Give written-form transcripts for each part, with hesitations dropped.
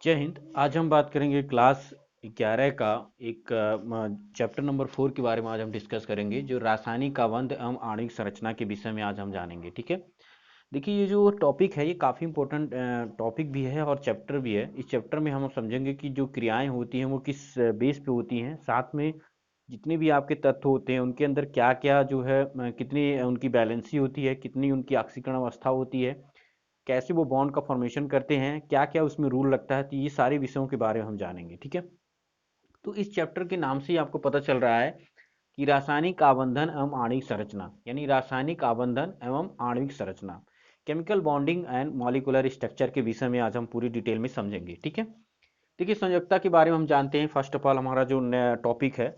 जय हिंद। आज हम बात करेंगे क्लास 11 का एक चैप्टर नंबर 4 के बारे में। आज हम डिस्कस करेंगे जो रासायनिक आबंध एवं आणविक संरचना के विषय में आज हम जानेंगे। ठीक है। देखिए, ये जो टॉपिक है ये काफ़ी इंपॉर्टेंट टॉपिक भी है और चैप्टर भी है। इस चैप्टर में हम समझेंगे कि जो क्रियाएं होती हैं वो किस बेस पे होती हैं, साथ में जितने भी आपके तत्व होते हैं उनके अंदर क्या क्या जो है कितनी उनकी बैलेंसी होती है, कितनी उनकी ऑक्सीकरण अवस्था होती है, कैसे वो बॉन्ड का फॉर्मेशन करते हैं, क्या क्या उसमें रूल लगता है। तो ये सारे विषयों के बारे में हम जानेंगे। ठीक है। तो इस चैप्टर के नाम से ही आपको पता चल रहा है कि रासायनिक आबंधन एवं आणविक संरचना, यानी रासायनिक आबंधन एवं आणविक संरचना, chemical bonding and molecular structure के विषय में आज हम पूरी डिटेल में समझेंगे। ठीक है। देखिए, संयोजकता के बारे में हम जानते हैं। फर्स्ट ऑफ ऑल हमारा जो टॉपिक है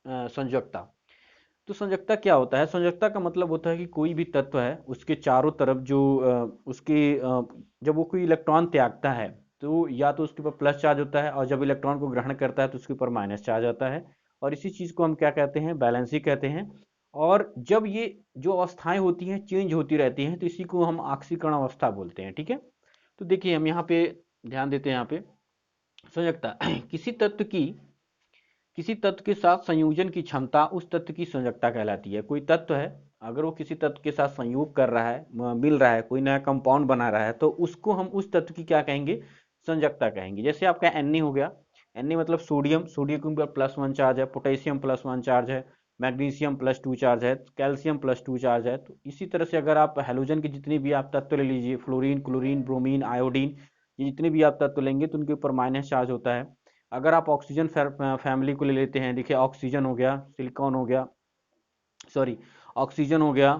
संयोजकता। तो संयोजकता क्या होता है? संयोजकता का मतलब होता है कि कोई भी तत्व है उसके चारों तरफ जो जब वो कोई इलेक्ट्रॉन त्यागता है तो या तो उसके ऊपर प्लस चार्ज होता है, और जब इलेक्ट्रॉन को ग्रहण करता है तो उसके ऊपर माइनस चार्ज आता है। और इसी चीज को हम क्या कहते हैं? बैलेंसिंग कहते हैं। और जब ये जो अवस्थाएं होती हैं चेंज होती रहती हैं तो इसी को हम ऑक्सीकरण अवस्था बोलते हैं। ठीक है। तो देखिए, हम यहाँ पे ध्यान देते हैं। यहाँ पे संयोजकता किसी तत्व की किसी तत्व के साथ संयोजन की क्षमता उस तत्व की संयोजकता कहलाती है। कोई तत्व है, अगर वो किसी तत्व के साथ संयोग कर रहा है, मिल रहा है, कोई नया कंपाउंड बना रहा है, तो उसको हम उस तत्व की क्या कहेंगे? संयोजकता कहेंगे। जैसे आपका Na हो गया। Na मतलब सोडियम, सोडियम के ऊपर +1 चार्ज है, पोटेशियम +1 चार्ज है, मैग्नीशियम +2 चार्ज है, कैल्शियम +2 चार्ज है। तो इसी तरह से अगर आप हैलोजन के जितने भी आप तत्व ले लीजिए, फ्लोरीन, क्लोरीन, ब्रोमीन, आयोडीन, ये जितने भी आप तत्व लेंगे तो उनके ऊपर माइनस चार्ज होता है। अगर आप ऑक्सीजन फैमिली को ले लेते हैं, देखिए ऑक्सीजन हो गया, सिलिकॉन हो गया, सॉरी, ऑक्सीजन हो गया,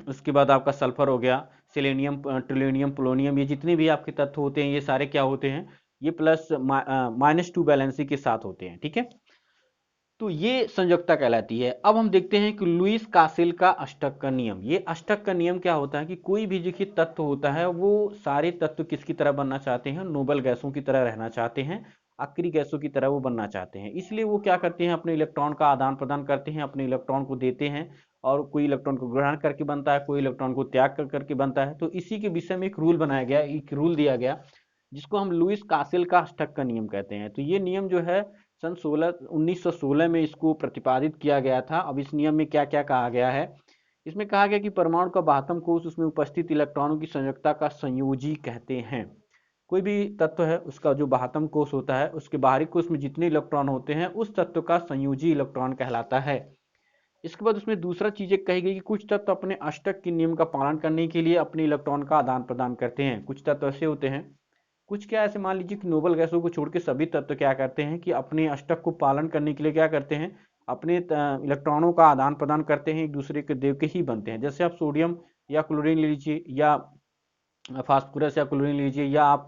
उसके बाद आपका सल्फर हो गया, सेलेनियम, ट्रिलियनियम, पोलोनियम, ये जितने भी आपके तत्व होते हैं ये सारे क्या होते हैं? ये प्लस -2 बैलेंसी के साथ होते हैं। ठीक है। तो ये संयोजकता कहलाती है। अब हम देखते हैं कि लुईस कासेल का अष्टक का नियम। ये अष्टक का नियम क्या होता है कि कोई भी देखिए तत्व होता है वो सारे तत्व किसकी तरह बनना चाहते हैं? नोबल गैसों की तरह रहना चाहते हैं, अक्रिय गैसों की तरह वो बनना चाहते हैं। इसलिए वो क्या करते हैं? अपने इलेक्ट्रॉन का आदान प्रदान करते हैं, अपने इलेक्ट्रॉन को देते हैं, और कोई इलेक्ट्रॉन को ग्रहण करके बनता है, कोई इलेक्ट्रॉन को त्याग कर करके बनता है। तो इसी के विषय में एक रूल बनाया गया, एक रूल दिया गया, जिसको हम लुईस कासेल का अष्टक का नियम कहते हैं। तो ये नियम जो है सन 1916 में इसको प्रतिपादित किया गया था। अब इस नियम में क्या क्या कहा गया है? इसमें कहा गया कि परमाणु का बाह्यतम कोश उसमें उपस्थित इलेक्ट्रॉनों की संयोजकता का संयोजी कहते हैं। कोई भी तत्व है उसका जो बाह्यतम कोश होता है उसके बाहरी कोश में जितने इलेक्ट्रॉन होते हैं उस तत्व का संयोजी इलेक्ट्रॉन कहलाता है। इसके बाद उसमें दूसरा चीज कही गई कि कुछ तत्व अपने अष्टक के नियम का पालन करने के लिए अपने इलेक्ट्रॉन का आदान प्रदान करते हैं। कुछ तत्व ऐसे होते हैं, कुछ क्या ऐसे मान लीजिए कि नोबल गैसों को छोड़ के सभी तत्व क्या करते हैं कि अपने अष्टक को पालन करने के लिए क्या करते हैं? अपने इलेक्ट्रॉनों का आदान प्रदान करते हैं, एक दूसरे के देव के ही बनते हैं। जैसे आप सोडियम या क्लोरीन ले लीजिए, या फास्फोरस या क्लोरीन ले लीजिए, या आप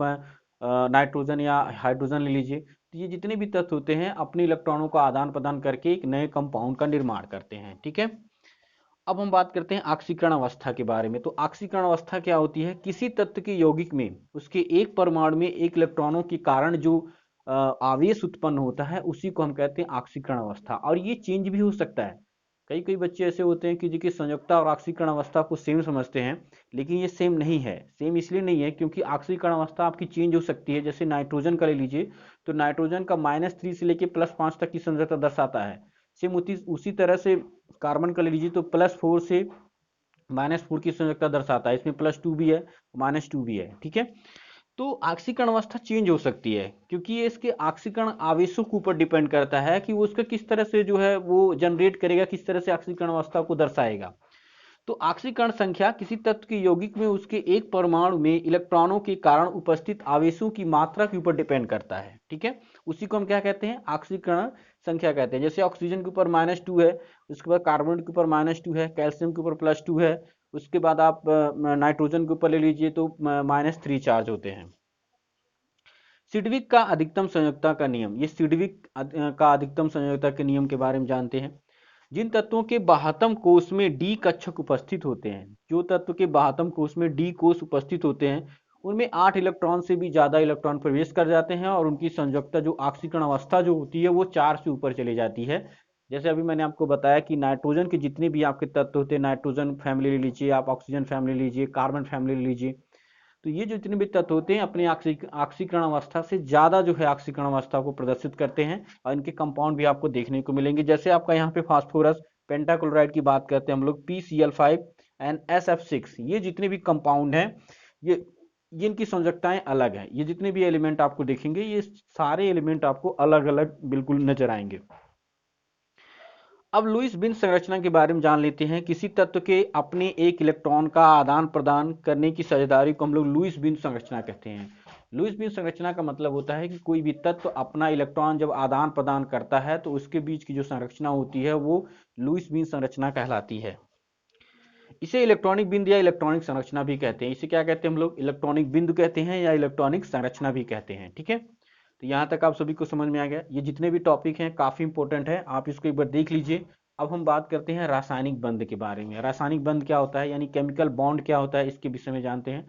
नाइट्रोजन या हाइड्रोजन ले लीजिए। तो ये जितने भी तत्व होते हैं अपने इलेक्ट्रॉनों का आदान प्रदान करके एक नए कंपाउंड का निर्माण करते हैं। ठीक है। अब हम बात करते हैं ऑक्सीकरण अवस्था के बारे में। तो ऑक्सीकरण अवस्था क्या होती है? किसी तत्व के यौगिक में उसके एक परमाणु में एक इलेक्ट्रॉनों के कारण जो आवेश उत्पन्न होता है उसी को हम कहते हैं ऑक्सीकरण अवस्था। और ये चेंज भी हो सकता है। कई कई बच्चे ऐसे होते हैं कि जिनकी संयोजकता और ऑक्सीकरण अवस्था को सेम समझते हैं, लेकिन ये सेम नहीं है। सेम इसलिए नहीं है क्योंकि ऑक्सीकरण अवस्था आपकी चेंज हो सकती है। जैसे नाइट्रोजन का ले लीजिए, तो नाइट्रोजन का -3 से लेके +5 तक की संयोजकता दर्शाता है। सेम उसी तरह से कार्बन का ले लीजिए तो +4 से -4 की संयोजकता दर्शाता है। इसमें +2 भी है, -2 भी है। ठीक है। तो ऑक्सीकरण अवस्था चेंज हो सकती है क्योंकि ये इसके ऑक्सीकरण आवेशों के ऊपर डिपेंड करता है कि वो उसका किस तरह से जो है वो जनरेट करेगा, किस तरह से ऑक्सीकरण अवस्था को दर्शाएगा। तो ऑक्सीकरण संख्या किसी तत्व के यौगिक में उसके एक परमाणु में इलेक्ट्रॉनों के कारण उपस्थित आवेशों की मात्रा के ऊपर डिपेंड करता है। ठीक है। उसी को हम क्या कहते हैं? ऑक्सीकरण संख्या कहते हैं। जैसे ऑक्सीजन के ऊपर -2 है, उसके बाद कार्बन के ऊपर -2 है, कैल्शियम के ऊपर +2 है, उसके बाद आप नाइट्रोजन के ऊपर ले लीजिए तो -3 चार्ज होते हैं। सिडविक का अधिकतम संयोजकता का नियम। ये सिडविक का अधिकतम संयोजकता के नियम के बारे में जानते हैं। जिन तत्वों के बाह्यतम कोश में डी कक्षक उपस्थित होते हैं, जो तत्व के बाह्यतम कोश में डी कोश उपस्थित होते हैं उनमें 8 इलेक्ट्रॉन से भी ज्यादा इलेक्ट्रॉन प्रवेश कर जाते हैं, और उनकी संयोजकता जो ऑक्सीकरण अवस्था जो होती है वो 4 से ऊपर चली जाती है। जैसे अभी मैंने आपको बताया कि नाइट्रोजन के जितने भी आपके तत्व होते हैं, नाइट्रोजन फैमिली ले लीजिए, आप ऑक्सीजन फैमिली लीजिए, कार्बन फैमिली ले लीजिए, तो ये जो जितने भी तत्व होते हैं अपनी ऑक्सीकरण अवस्था से ज्यादा जो है ऑक्सीकरण अवस्था को प्रदर्शित करते हैं, और इनके कंपाउंड भी आपको देखने को मिलेंगे। जैसे आपका यहाँ पे फास्फोरस पेंटाक्लोराइड की बात करते हैं हम लोग, PCl5 एंड SF6, ये जितने भी कंपाउंड हैं ये इनकी संयोजकताएं अलग हैं। ये जितने भी एलिमेंट आपको देखेंगे ये सारे एलिमेंट आपको अलग अलग बिल्कुल नजर आएंगे। अब लुईस बिन संरचना के बारे में जान लेते हैं। किसी तत्व के अपने एक इलेक्ट्रॉन का आदान प्रदान करने की साझेदारी को हम लोग लुईस बिन संरचना कहते हैं। लुईस बिन संरचना का मतलब होता है कि कोई भी तत्व अपना इलेक्ट्रॉन जब आदान प्रदान करता है तो उसके बीच की जो संरचना होती है वो लुईस बिन संरचना कहलाती है। इसे इलेक्ट्रॉनिक बिंदु या इलेक्ट्रॉनिक संरचना भी कहते हैं। इसे क्या कहते हैं हम लोग, इलेक्ट्रॉनिक बिंदु कहते हैं या इलेक्ट्रॉनिक संरचना भी कहते हैं। ठीक है, तो यहाँ तक आप सभी को समझ में आ गया। ये जितने भी टॉपिक हैं काफी इंपॉर्टेंट है, आप इसको एक बार देख लीजिए। अब हम बात करते हैं रासायनिक बंध के बारे में। रासायनिक बंध क्या होता है, यानी केमिकल बॉन्ड क्या होता है, इसके विषय में जानते हैं।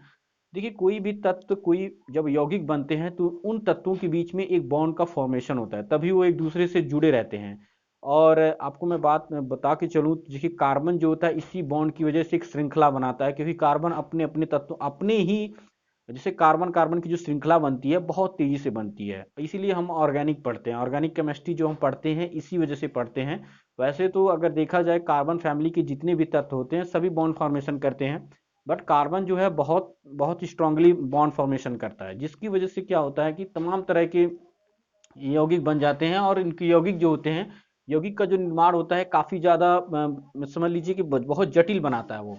देखिए, कोई भी तत्व कोई जब यौगिक बनते हैं तो उन तत्वों के बीच में एक बॉन्ड का फॉर्मेशन होता है, तभी वो एक दूसरे से जुड़े रहते हैं। और आपको मैं बात बता के चलूँ, देखिए कार्बन जो होता है इसी बॉन्ड की वजह से एक श्रृंखला बनाता है, क्योंकि कार्बन अपने अपने तत्व अपने ही, जैसे कार्बन कार्बन की जो श्रृंखला बनती है बहुत तेजी से बनती है। इसीलिए हम ऑर्गेनिक पढ़ते हैं, ऑर्गेनिक केमिस्ट्री जो हम पढ़ते हैं इसी वजह से पढ़ते हैं। वैसे तो अगर देखा जाए कार्बन फैमिली के जितने भी तत्व होते हैं सभी बॉन्ड फॉर्मेशन करते हैं, बट कार्बन जो है बहुत बहुत स्ट्रांगली बॉन्ड फॉर्मेशन करता है, जिसकी वजह से क्या होता है कि तमाम तरह के यौगिक बन जाते हैं। और इनके यौगिक जो होते हैं, यौगिक का जो निर्माण होता है काफी ज्यादा समझ लीजिए कि बहुत जटिल बनाता है वो।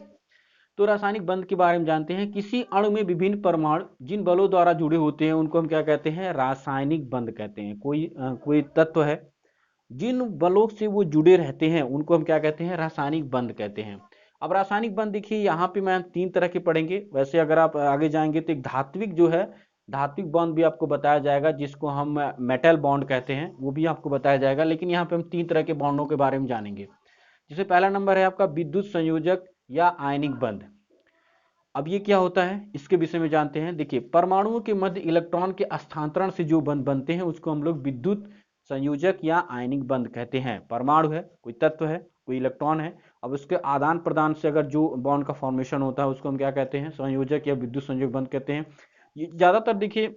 तो रासायनिक बंध के बारे में जानते हैं। किसी अणु में विभिन्न परमाणु जिन बलों द्वारा जुड़े होते हैं उनको हम क्या कहते हैं, रासायनिक बंध कहते हैं। कोई तत्व है जिन बलों से वो जुड़े रहते हैं उनको हम क्या कहते हैं, रासायनिक बंध कहते हैं। अब रासायनिक बंध देखिए यहाँ पे मैं 3 तरह के पढ़ेंगे। वैसे अगर आप आगे जाएंगे तो एक धात्विक जो है, धात्विक बॉन्ड भी आपको बताया जाएगा, जिसको हम मेटल बॉन्ड कहते हैं, वो भी आपको बताया जाएगा। लेकिन यहाँ पे हम 3 तरह के बॉन्डों के बारे में जानेंगे। जैसे पहला नंबर है आपका विद्युत संयोजक या आयनिक बंध। अब ये क्या होता है इसके विषय में जानते हैं। देखिए, परमाणुओं के मध्य इलेक्ट्रॉन के स्थानांतरण से जो बंध बनते हैं उसको हम लोग विद्युत संयोजक या आयनिक बंध कहते हैं। परमाणु है, कोई तत्व है, कोई इलेक्ट्रॉन है, अब उसके आदान प्रदान से अगर जो बॉन्ड का फॉर्मेशन होता है उसको हम क्या कहते हैं, संयोजक या विद्युत संयोजक बंध कहते हैं। ये ज्यादातर देखिए,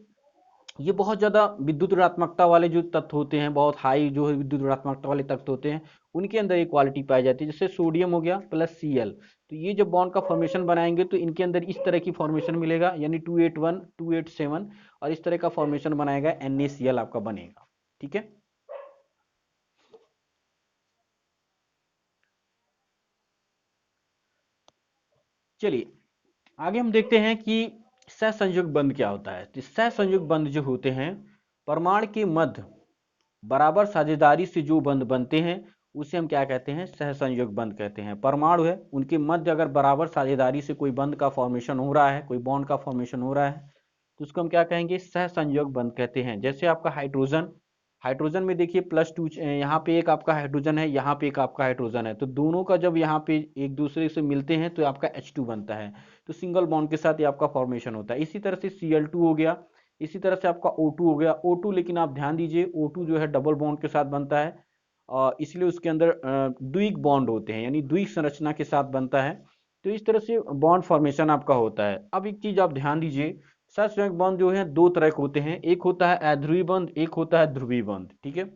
ये बहुत ज्यादा विद्युत ऋणात्मकता वाले जो तत्व होते हैं, बहुत हाई जो है विद्युत ऋणात्मकता वाले तत्व होते हैं, उनके अंदर ये क्वालिटी पाई जाती है। जैसे सोडियम हो गया प्लस Cl, तो ये जब बॉन्ड का फॉर्मेशन बनाएंगे तो इनके अंदर इस तरह की फॉर्मेशन मिलेगा, यानी 281 287, और इस तरह का फॉर्मेशन बनाएगा NaCl आपका बनेगा। ठीक है, चलिए आगे हम देखते हैं कि सहसंयोग बंध क्या होता है। तो सहसंयोग बंध जो होते हैं, परमाणु के मध्य बराबर साझेदारी से जो बंध बनते हैं उसे हम क्या कहते हैं, सहसंयोग बंध कहते हैं। परमाणु है उनके मध्य अगर बराबर साझेदारी से कोई बंध का फॉर्मेशन हो रहा है, कोई बॉन्ड का फॉर्मेशन हो रहा है, तो उसको हम क्या कहेंगे, सहसंयोग बंध कहते हैं। जैसे आपका हाइड्रोजन, हाइड्रोजन में देखिए +2, यहाँ पे एक आपका हाइड्रोजन है, यहाँ पे एक आपका हाइड्रोजन है, तो दोनों का जब यहाँ पे एक दूसरे से मिलते हैं तो आपका H2 बनता है, तो सिंगल बॉन्ड के साथ ये आपका फॉर्मेशन होता है। इसी तरह से Cl2 हो गया, इसी तरह से आपका O2 हो गया। O2 लेकिन आप ध्यान दीजिए, O2 जो है डबल बॉन्ड के साथ बनता है, इसलिए उसके अंदर द्विक बॉन्ड होते हैं, यानी द्विक संरचना के साथ बनता है। तो इस तरह से बॉन्ड फॉर्मेशन आपका होता है। अब एक चीज आप ध्यान दीजिए, सहसंयोग बंध जो है 2 तरह के होते हैं, एक होता है अध्रुवी बंध, एक होता है ध्रुवीय बंध। ठीक है,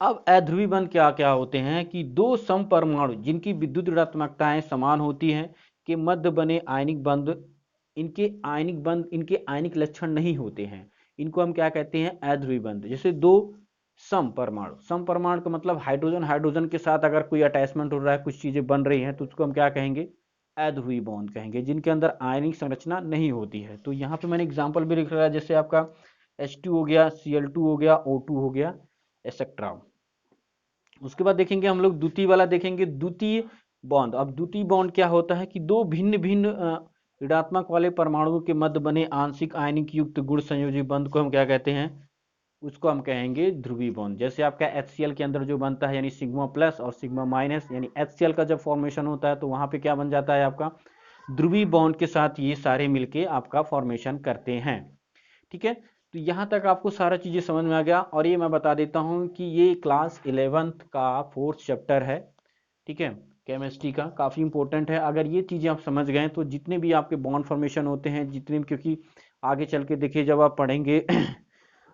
अब अध्रुवी बंध क्या क्या होते हैं कि दो समपरमाणु जिनकी विद्युत ऋणात्मकताएं समान होती हैं के मध्य बने आयनिक बंध, इनके आयनिक लक्षण नहीं होते हैं, इनको हम क्या कहते हैं, अध्रुवी बंध। जैसे दो समपरमाणु, समपरमाणु का मतलब हाइड्रोजन हाइड्रोजन के साथ अगर कोई अटैचमेंट हो रहा है, कुछ चीजें बन रही हैं, तो उसको हम क्या कहेंगे, अध्रुवी बॉन्ड कहेंगे, जिनके अंदर आयनिक संरचना नहीं होती है। तो यहाँ पे मैंने एग्जांपल भी लिख रहा है, जैसे आपका H2 हो गया, Cl2 हो गया, O2 हो गया, एक्सेट्रा। उसके बाद देखेंगे हम लोग द्वितीय वाला देखेंगे, द्वितीय बॉन्ड। अब द्वितीय बॉन्ड क्या होता है कि दो भिन्न भिन्न ऋणात्मक वाले परमाणुओं के मध्य बने आंशिक आयनिक युक्त गुण संयोजी बंध को हम क्या कहते हैं, उसको हम कहेंगे ध्रुवीय बॉन्ड। जैसे आपका HCl के अंदर जो बनता है, यानी सिग्मा प्लस और सिग्मा माइनस, यानी HCl का जब फॉर्मेशन होता है तो वहां पे क्या बन जाता है आपका, ध्रुवीय बॉन्ड के साथ ये सारे मिलके आपका फॉर्मेशन करते हैं। ठीक है, तो यहाँ तक आपको सारा चीजें समझ में आ गया। और ये मैं बता देता हूँ कि ये क्लास 11th का 4th चैप्टर है। ठीक है, केमिस्ट्री का काफ़ी इंपॉर्टेंट है। अगर ये चीज़ें आप समझ गए तो जितने भी आपके बॉन्ड फॉर्मेशन होते हैं, जितने भी, क्योंकि आगे चल के देखिए जब आप पढ़ेंगे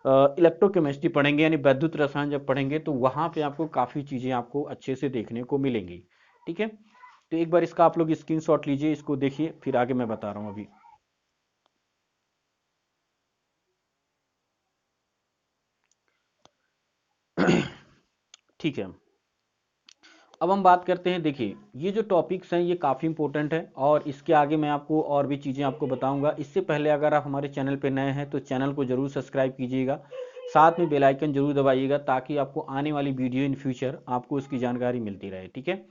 इलेक्ट्रोकेमिस्ट्री पढ़ेंगे यानी वैद्युत रसायन जब पढ़ेंगे तो वहाँ पे आपको काफ़ी चीज़ें आपको अच्छे से देखने को मिलेंगी। ठीक है, तो एक बार इसका आप लोग स्क्रीनशॉट लीजिए, इसको देखिए, फिर आगे मैं बता रहा हूँ अभी। ठीक है, अब हम बात करते हैं। देखिए ये जो टॉपिक्स हैं ये काफ़ी इंपॉर्टेंट है और इसके आगे मैं आपको और भी चीज़ें आपको बताऊंगा। इससे पहले अगर आप हमारे चैनल पर नए हैं तो चैनल को जरूर सब्सक्राइब कीजिएगा, साथ में बेल आइकन जरूर दबाइएगा ताकि आपको आने वाली वीडियो इन फ्यूचर आपको उसकी जानकारी मिलती रहे। ठीक है,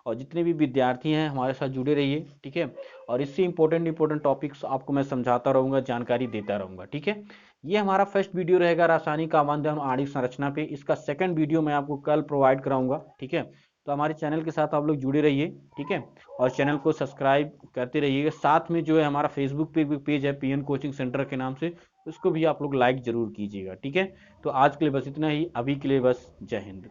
और जितने भी विद्यार्थी हैं हमारे साथ जुड़े रहिए। ठीक है, और इससे इंपॉर्टेंट टॉपिक्स आपको मैं समझाता रहूँगा, जानकारी देता रहूँगा। ठीक है, ये हमारा फर्स्ट वीडियो रहेगा रासायनिक आबंध एवं आणविक संरचना पे। इसका सेकंड वीडियो मैं आपको कल प्रोवाइड कराऊंगा। ठीक है, तो हमारे चैनल के साथ आप लोग जुड़े रहिए। ठीक है, और चैनल को सब्सक्राइब करते रहिएगा। साथ में जो है हमारा फेसबुक पे भी पेज है पीएन कोचिंग सेंटर के नाम से, उसको भी आप लोग लाइक जरूर कीजिएगा। ठीक है, तो आज के लिए बस इतना ही, अभी के लिए बस जय हिंद।